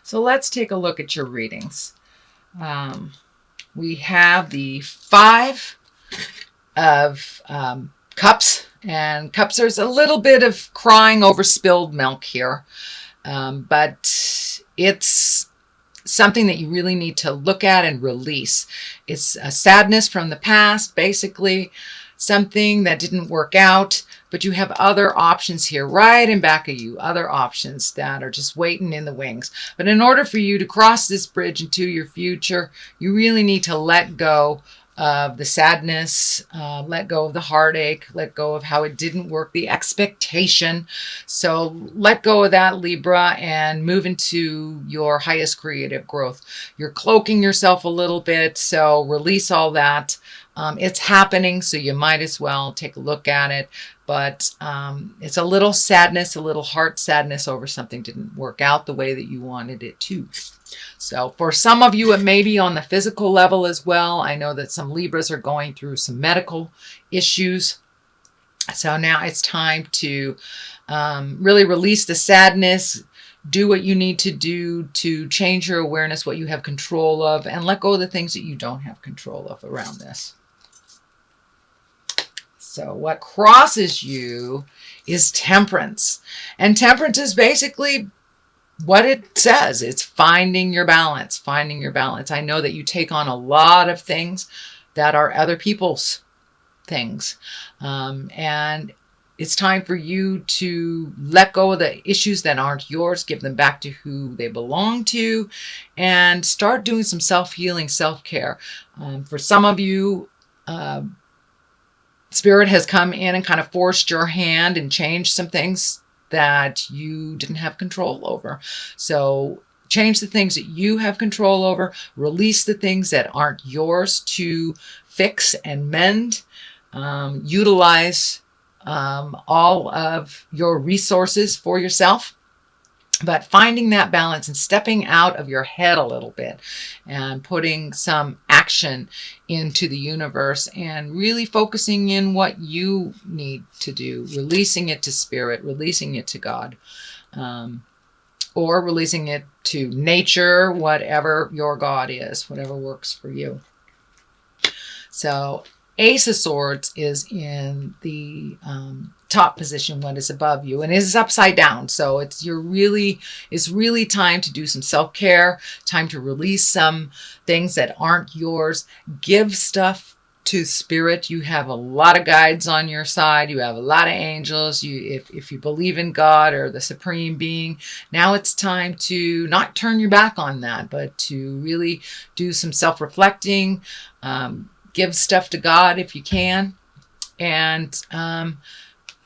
So let's take a look at your readings. We have the Five of Cups. And cups, there's a little bit of crying over spilled milk here. But it's something that you really need to look at and release. It's a sadness from the past, basically something that didn't work out, but you have other options here right in back of you, other options that are just waiting in the wings. But in order for you to cross this bridge into your future, you really need to let go of the sadness, let go of the heartache, let go of how it didn't work, the expectation. So let go of that, Libra, and move into your highest creative growth. You're cloaking yourself a little bit, so release all that. It's happening, so you might as well take a look at it. But it's a little sadness, a little heart sadness over something didn't work out the way that you wanted it to. So for some of you, it may be on the physical level as well. I know that some Libras are going through some medical issues. So now it's time to really release the sadness, do what you need to do to change your awareness, what you have control of, and let go of the things that you don't have control of around this. So what crosses you is temperance. And temperance is basically what it says. It's finding your balance, finding your balance. I know that you take on a lot of things that are other people's things. And it's time for you to let go of the issues that aren't yours, give them back to who they belong to, and start doing some self-healing, self-care. For some of you, Spirit has come in and kind of forced your hand and changed some things that you didn't have control over. So change the things that you have control over, release the things that aren't yours to fix and mend, utilize all of your resources for yourself. But finding that balance and stepping out of your head a little bit and putting some action into the universe and really focusing in what you need to do, releasing it to Spirit, releasing it to God, or releasing it to nature, whatever your God is, whatever works for you. So Ace of Swords is in the top position, what is above you, and it is upside down. So it's really time to do some self-care, time to release some things that aren't yours. Give stuff to Spirit. You have a lot of guides on your side. You have a lot of angels. If you believe in God or the Supreme Being, now it's time to not turn your back on that, but to really do some self-reflecting. Give stuff to God if you can, and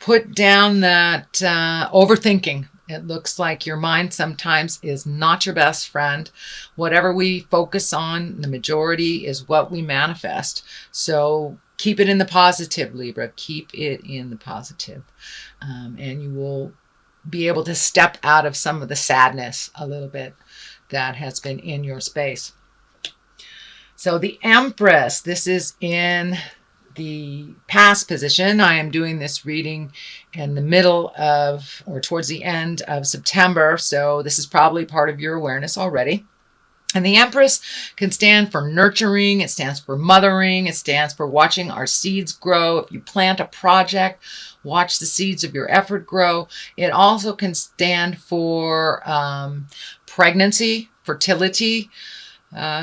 put down that overthinking. It looks like your mind sometimes is not your best friend. Whatever we focus on, the majority is what we manifest. So keep it in the positive, Libra. Keep it in the positive. And you will be able to step out of some of the sadness a little bit that has been in your space. So the Empress, this is in the past position. I am doing this reading in the middle of, or towards the end of September. So this is probably part of your awareness already. And the Empress can stand for nurturing. It stands for mothering. It stands for watching our seeds grow. If you plant a project, watch the seeds of your effort grow. It also can stand for pregnancy, fertility.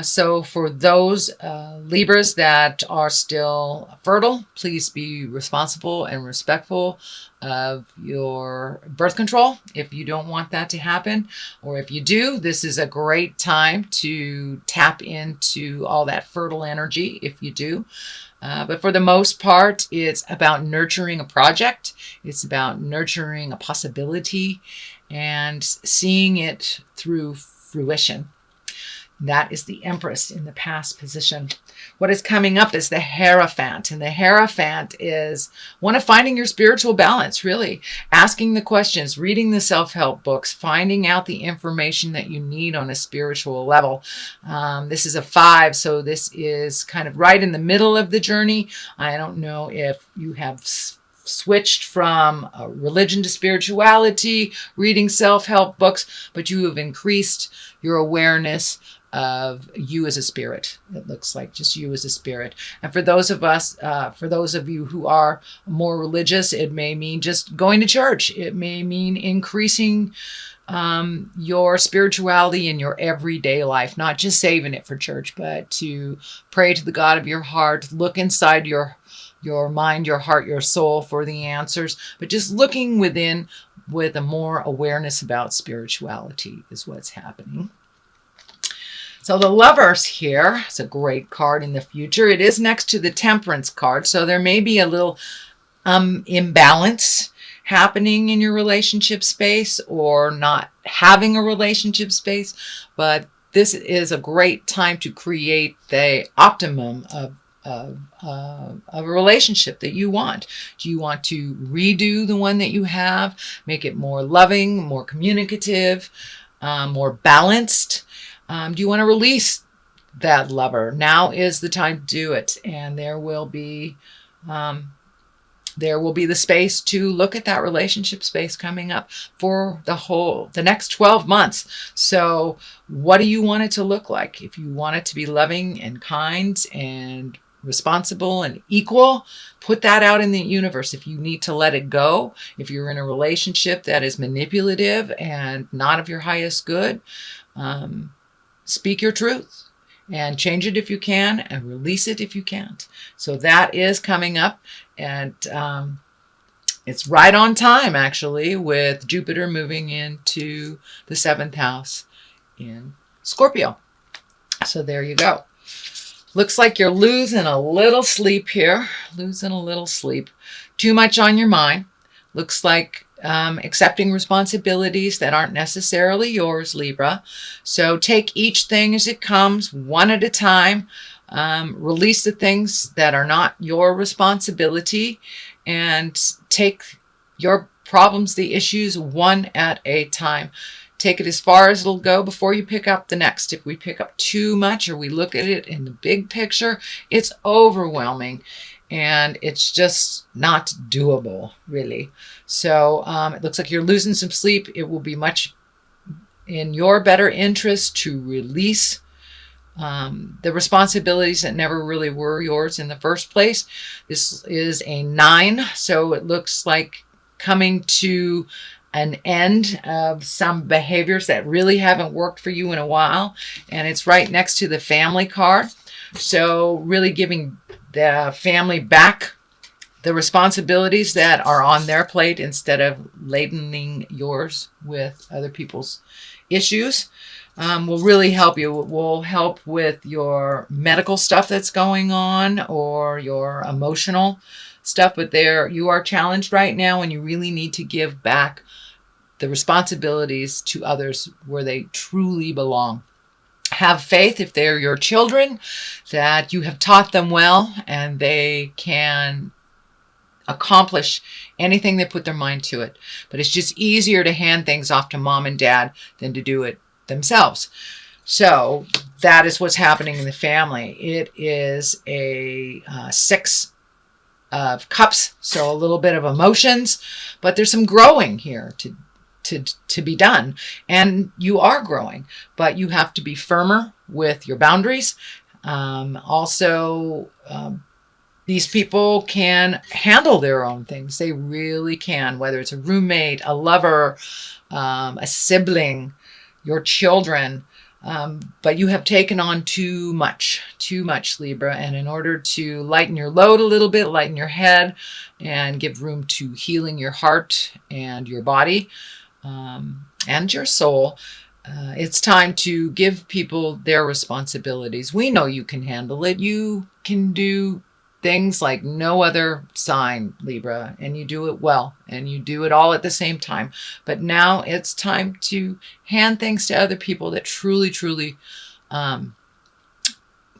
So for those Libras that are still fertile, please be responsible and respectful of your birth control if you don't want that to happen. Or if you do, this is a great time to tap into all that fertile energy if you do. But for the most part, it's about nurturing a project. It's about nurturing a possibility and seeing it through fruition. That is the Empress in the past position. What is coming up is the Hierophant. And the Hierophant is one of finding your spiritual balance, really. Asking the questions, reading the self-help books, finding out the information that you need on a spiritual level. This is a 5, so this is kind of right in the middle of the journey. I don't know if you have switched from religion to spirituality, reading self-help books, but you have increased your awareness of you as a spirit. It looks like just you as a spirit. And for those of you who are more religious, it may mean just going to church. It may mean increasing your spirituality in your everyday life, not just saving it for church, but to pray to the God of your heart, look inside your mind, your heart, your soul for the answers, but just looking within with a more awareness about spirituality is what's happening. So the Lovers here, it's a great card in the future. It is next to the Temperance card, so there may be a little imbalance happening in your relationship space or not having a relationship space, but this is a great time to create the optimum of a relationship that you want. Do you want to redo the one that you have, make it more loving, more communicative, more balanced? Do you want to release that lover? Now is the time to do it, and there will be the space to look at that relationship space coming up for the next 12 months. So what do you want it to look like? If you want it to be loving and kind and responsible and equal, put that out in the universe. If you need to let it go, if you're in a relationship that is manipulative and not of your highest good, speak your truth and change it if you can and release it if you can't. So that is coming up, and it's right on time actually, with Jupiter moving into the 7th house in Scorpio. So there you go. Looks like you're losing a little sleep here. Losing a little sleep. Too much on your mind. Looks like accepting responsibilities that aren't necessarily yours, Libra. So take each thing as it comes, one at a time. Release the things that are not your responsibility, and take your problems, the issues, one at a time. Take it as far as it'll go before you pick up the next. If we pick up too much or we look at it in the big picture, it's overwhelming and it's just not doable, really. So it looks like you're losing some sleep. It will be much in your better interest to release the responsibilities that never really were yours in the first place. This is a 9, so it looks like coming to an end of some behaviors that really haven't worked for you in a while. And it's right next to the Family card. So really giving the family back the responsibilities that are on their plate instead of ladening yours with other people's issues. Will really help you. It will help with your medical stuff that's going on or your emotional stuff. But you are challenged right now, and you really need to give back the responsibilities to others where they truly belong. Have faith, if they're your children, that you have taught them well and they can accomplish anything they put their mind to it. But it's just easier to hand things off to mom and dad than to do it themselves. So that is what's happening in the family. It is a 6 of cups, so a little bit of emotions, but there's some growing here to be done, and you are growing, but you have to be firmer with your boundaries. These people can handle their own things. They really can, whether it's a roommate, a lover, a sibling, your children, but you have taken on too much, Libra. And in order to lighten your load a little bit, lighten your head, and give room to healing your heart and your body, and your soul, it's time to give people their responsibilities. We know you can handle it. You can do things like no other sign, Libra, and you do it well, and you do it all at the same time. But now it's time to hand things to other people that truly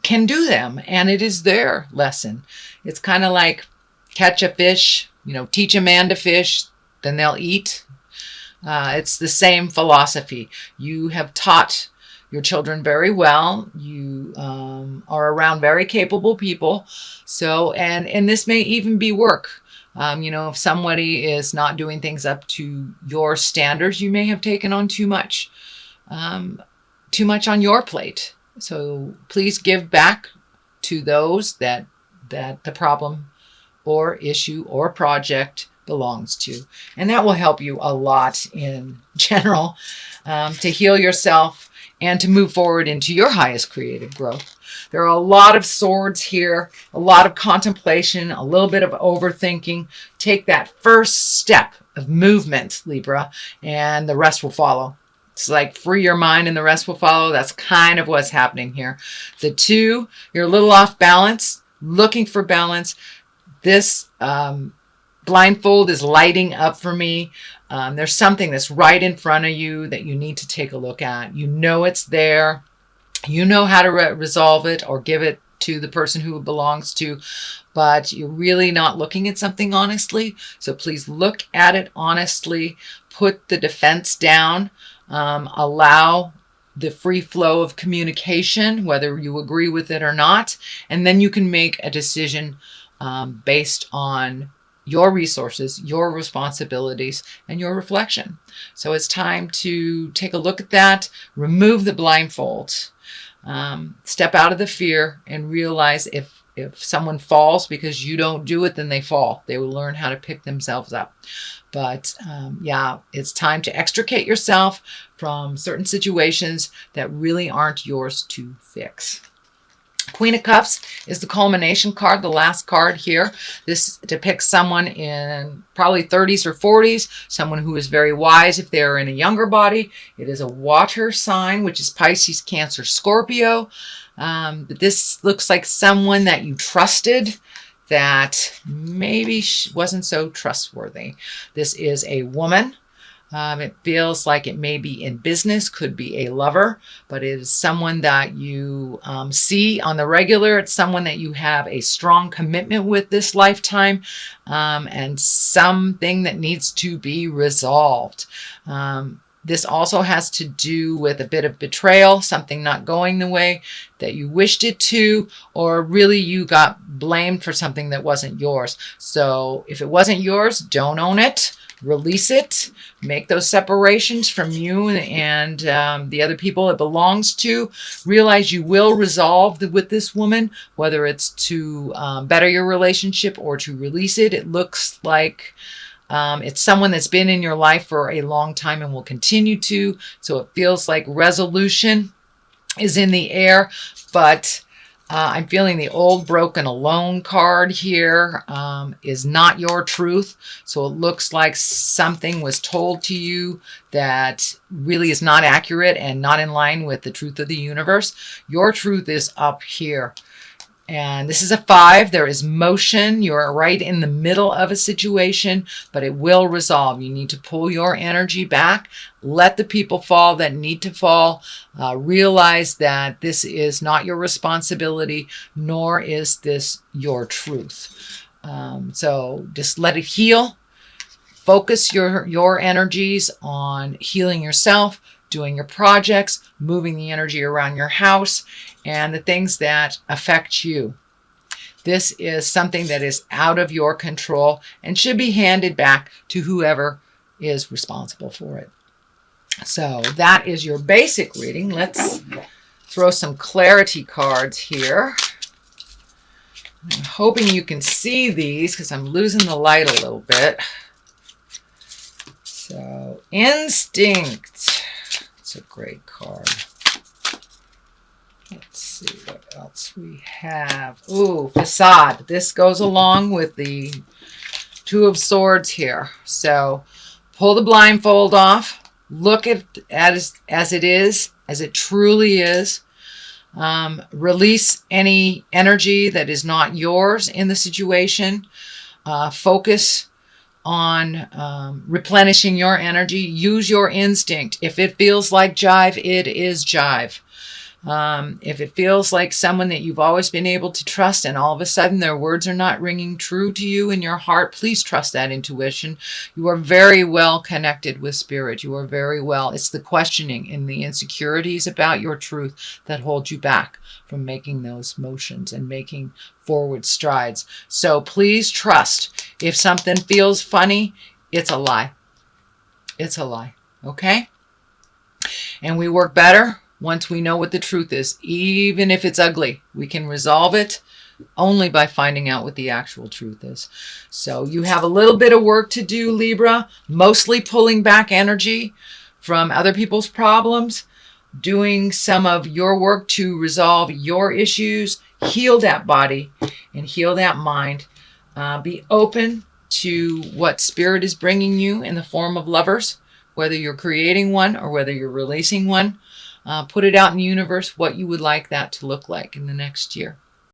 can do them, and it is their lesson. It's kind of like catch a fish, teach a man to fish, then they'll eat. It's the same philosophy. You have taught your children very well. You are around very capable people. So, and this may even be work. If somebody is not doing things up to your standards, you may have taken on too much on your plate. So please give back to those that the problem or issue or project belongs to. And that will help you a lot in general to heal yourself and to move forward into your highest creative growth. There are a lot of swords here, a lot of contemplation, a little bit of overthinking. Take that first step of movement, Libra, and the rest will follow. It's like free your mind and the rest will follow. That's kind of what's happening here. The 2, you're a little off balance, looking for balance. This blindfold is lighting up for me. There's something that's right in front of you that you need to take a look at. You know it's there. You know how to resolve it or give it to the person who it belongs to, but you're really not looking at something honestly. So please look at it honestly. Put the defense down. Allow the free flow of communication, whether you agree with it or not, and then you can make a decision based on your resources, your responsibilities, and your reflection. So it's time to take a look at that, remove the blindfold, step out of the fear, and realize if someone falls because you don't do it, then they fall. They will learn how to pick themselves up. But it's time to extricate yourself from certain situations that really aren't yours to fix. Queen of Cups is the culmination card, the last card here. This depicts someone in probably 30s or 40s, someone who is very wise if they're in a younger body. It is a water sign, which is Pisces, Cancer, Scorpio. This looks like someone that you trusted that maybe wasn't so trustworthy. This is a woman. It feels like it may be in business, could be a lover, but it is someone that you see on the regular. It's someone that you have a strong commitment with this lifetime, and something that needs to be resolved. This also has to do with a bit of betrayal, something not going the way that you wished it to, or really you got blamed for something that wasn't yours. So if it wasn't yours, don't own it. Release it, make those separations from you and the other people it belongs to. Realize you will resolve with this woman, whether it's to better your relationship or to release it. It looks like it's someone that's been in your life for a long time and will continue to. So it feels like resolution is in the air, but I'm feeling the old broken alone card here is not your truth. So it looks like something was told to you that really is not accurate and not in line with the truth of the universe. Your truth is up here. And this is a 5. There is motion. You're right in the middle of a situation, but it will resolve. You need to pull your energy back. Let the people fall that need to fall. Realize that this is not your responsibility, nor is this your truth. So just let it heal. Focus your energies on healing yourself, doing your projects, moving the energy around your house, and the things that affect you. This is something that is out of your control and should be handed back to whoever is responsible for it. So that is your basic reading. Let's throw some clarity cards here. I'm hoping you can see these because I'm losing the light a little bit. So, Instinct. It's a great card. Let's see what else we have. Ooh, Facade. This goes along with the 2 of Swords here. So pull the blindfold off. Look at it as it is, as it truly is. Release any energy that is not yours in the situation. Focus on replenishing your energy. Use your instinct. If it feels like jive, it is jive. If it feels like someone that you've always been able to trust and all of a sudden their words are not ringing true to you in your heart, please trust that intuition. You are very well connected with spirit. You are very well. It's the questioning and the insecurities about your truth that hold you back from making those motions and making forward strides. So please trust. If something feels funny, it's a lie. It's a lie. Okay? And we work better once we know what the truth is. Even if it's ugly, we can resolve it only by finding out what the actual truth is. So you have a little bit of work to do, Libra, mostly pulling back energy from other people's problems, doing some of your work to resolve your issues, heal that body and heal that mind. Be open to what spirit is bringing you in the form of lovers, whether you're creating one or whether you're releasing one. Put it out in the universe what you would like that to look like in the next year.